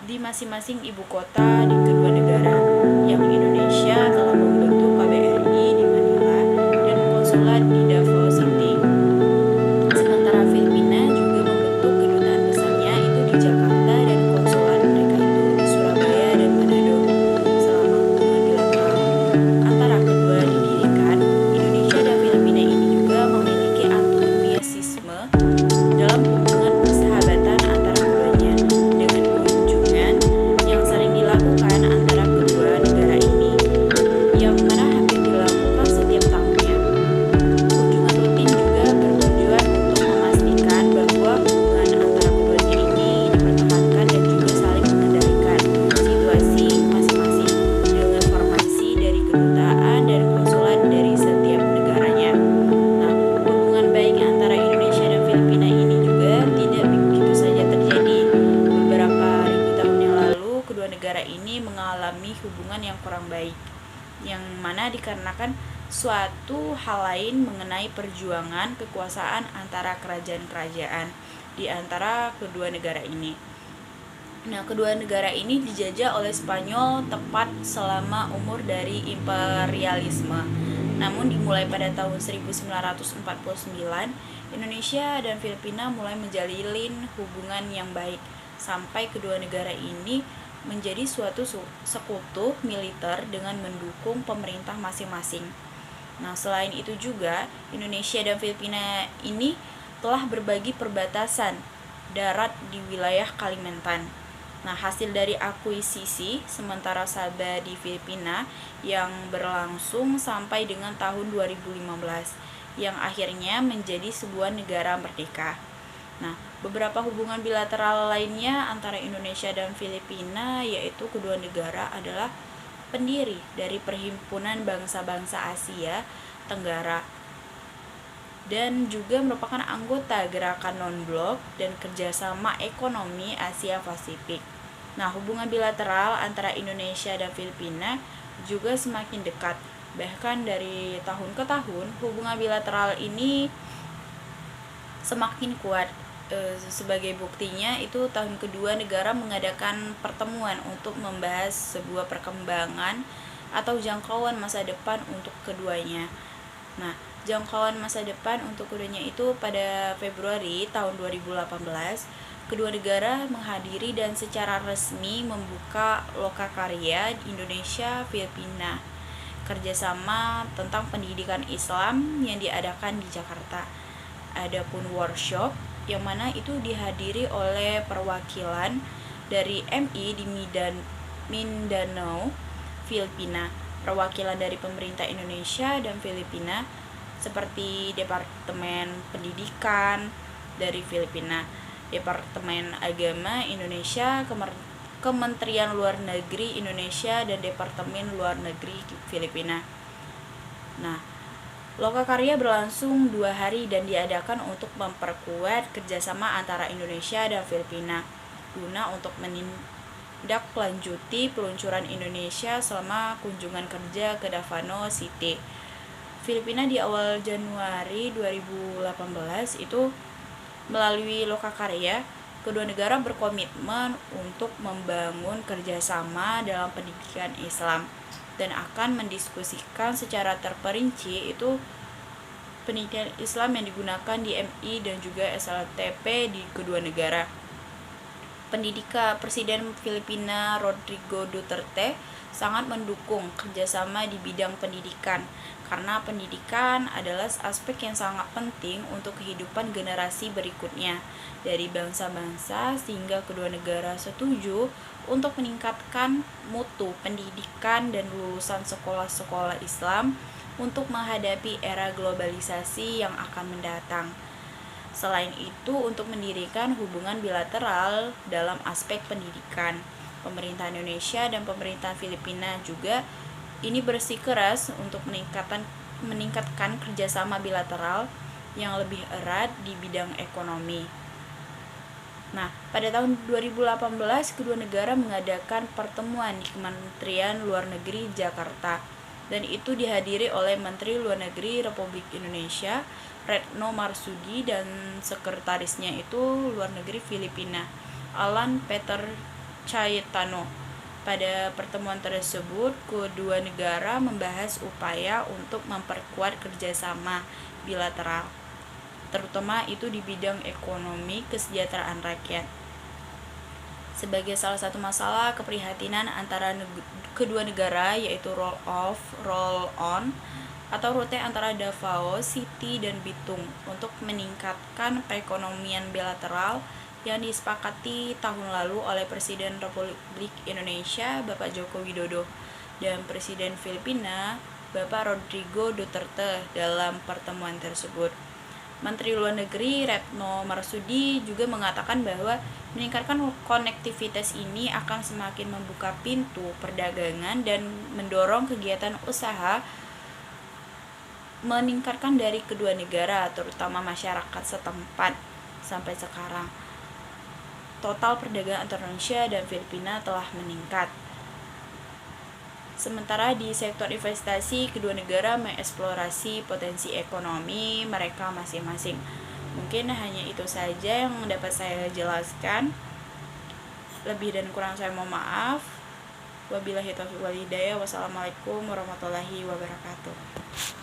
di masing-masing ibu kota di kedua negara, yang Indonesia telah membentuk KBRI di Manila dan konsulat di Davao City. Sementara Filipina juga membentuk kedutaan besarnya itu di Jakarta dan konsulat mereka itu di Surabaya dan Manado. Selama hubungan bilateral antara kedua didirikan, Indonesia dan Filipina ini juga memiliki antagonisme dalam hubungan persahabatan antara keduanya, dengan kunjungan yang sering dilakukan antara kedua negara ini, yang mana hampir dilakukan setiap tahunnya. Kunjungan rutin juga bertujuan untuk memastikan bahwa hubungan antara keduanya ini dipertahankan dan juga saling mengendalikan situasi masing-masing dengan formasi dari kedutaan dan konsulat dari setiap negaranya. Nah, hubungan baik antara Indonesia dan Filipina ini juga tidak begitu saja terjadi. Beberapa ribu tahun yang lalu, kedua negara ini mengalami hubungan yang kurang baik, yang mana dikarenakan suatu hal lain mengenai perjuangan kekuasaan antara kerajaan-kerajaan di antara kedua negara ini. Nah, kedua negara ini dijajah oleh Spanyol tepat selama umur dari imperialisme. Namun dimulai pada tahun 1949, Indonesia dan Filipina mulai menjalin hubungan yang baik sampai kedua negara ini menjadi suatu sekutu militer dengan mendukung pemerintah masing-masing. Nah, selain itu juga Indonesia dan Filipina ini telah berbagi perbatasan darat di wilayah Kalimantan. Nah, hasil dari akuisisi sementara Sabah di Filipina yang berlangsung sampai dengan tahun 2015, yang akhirnya menjadi sebuah negara merdeka. Nah, beberapa hubungan bilateral lainnya antara Indonesia dan Filipina yaitu kedua negara adalah pendiri dari Perhimpunan Bangsa-Bangsa Asia Tenggara dan juga merupakan anggota Gerakan Non-Blok dan Kerjasama Ekonomi Asia Pasifik. Nah, hubungan bilateral antara Indonesia dan Filipina juga semakin dekat. Bahkan dari tahun ke tahun, hubungan bilateral ini semakin kuat. Sebagai buktinya itu tahun kedua negara mengadakan pertemuan untuk membahas sebuah perkembangan atau jangkauan masa depan untuk keduanya. Nah, jangkauan masa depan untuk keduanya itu pada Februari tahun 2018, kedua negara menghadiri dan secara resmi membuka Lokakarya Indonesia Filipina, kerjasama tentang pendidikan Islam yang diadakan di Jakarta. Adapun workshop yang mana itu dihadiri oleh perwakilan dari MI di Mindanao, Filipina, perwakilan dari pemerintah Indonesia dan Filipina seperti Departemen Pendidikan dari Filipina, Departemen Agama Indonesia, Kementerian Luar Negeri Indonesia, dan Departemen Luar Negeri Filipina. Nah, Lokakarya berlangsung 2 hari dan diadakan untuk memperkuat kerjasama antara Indonesia dan Filipina guna untuk menindaklanjuti peluncuran Indonesia selama kunjungan kerja ke Davao City, Filipina di awal Januari 2018 itu. Melalui Lokakarya, kedua negara berkomitmen untuk membangun kerjasama dalam pendidikan Islam dan akan mendiskusikan secara terperinci itu pendidikan Islam yang digunakan di MI dan juga SLTP di kedua negara. Presiden Filipina Rodrigo Duterte sangat mendukung kerjasama di bidang pendidikan karena pendidikan adalah aspek yang sangat penting untuk kehidupan generasi berikutnya dari bangsa-bangsa, sehingga kedua negara setuju untuk meningkatkan mutu pendidikan dan lulusan sekolah-sekolah Islam untuk menghadapi era globalisasi yang akan mendatang. Selain itu, untuk mendirikan hubungan bilateral dalam aspek pendidikan, pemerintah Indonesia dan pemerintah Filipina juga ini bersikeras untuk meningkatkan kerjasama bilateral yang lebih erat di bidang ekonomi. Nah, pada tahun 2018, kedua negara mengadakan pertemuan di Kementerian Luar Negeri Jakarta, dan itu dihadiri oleh Menteri Luar Negeri Republik Indonesia, Retno Marsudi, dan sekretarisnya itu Luar Negeri Filipina, Alan Peter Cayetano. Pada pertemuan tersebut, kedua negara membahas upaya untuk memperkuat kerjasama bilateral, terutama itu di bidang ekonomi kesejahteraan rakyat. Sebagai salah satu masalah keprihatinan antara kedua negara yaitu roll-off, roll-on, atau rute antara Davao City dan Bitung untuk meningkatkan perekonomian bilateral yang disepakati tahun lalu oleh Presiden Republik Indonesia Bapak Joko Widodo dan Presiden Filipina Bapak Rodrigo Duterte dalam pertemuan tersebut. Menteri Luar Negeri Retno Marsudi juga mengatakan bahwa meningkatkan konektivitas ini akan semakin membuka pintu perdagangan dan mendorong kegiatan usaha meningkatkan dari kedua negara, terutama masyarakat setempat. Sampai sekarang, total perdagangan antara Indonesia dan Filipina telah meningkat. Sementara di sektor investasi, kedua negara mengeksplorasi potensi ekonomi mereka masing-masing. Mungkin hanya itu saja yang dapat saya jelaskan. Lebih dan kurang saya mohon maaf. Wabillahi taufiq wal hidayah. Wassalamualaikum warahmatullahi wabarakatuh.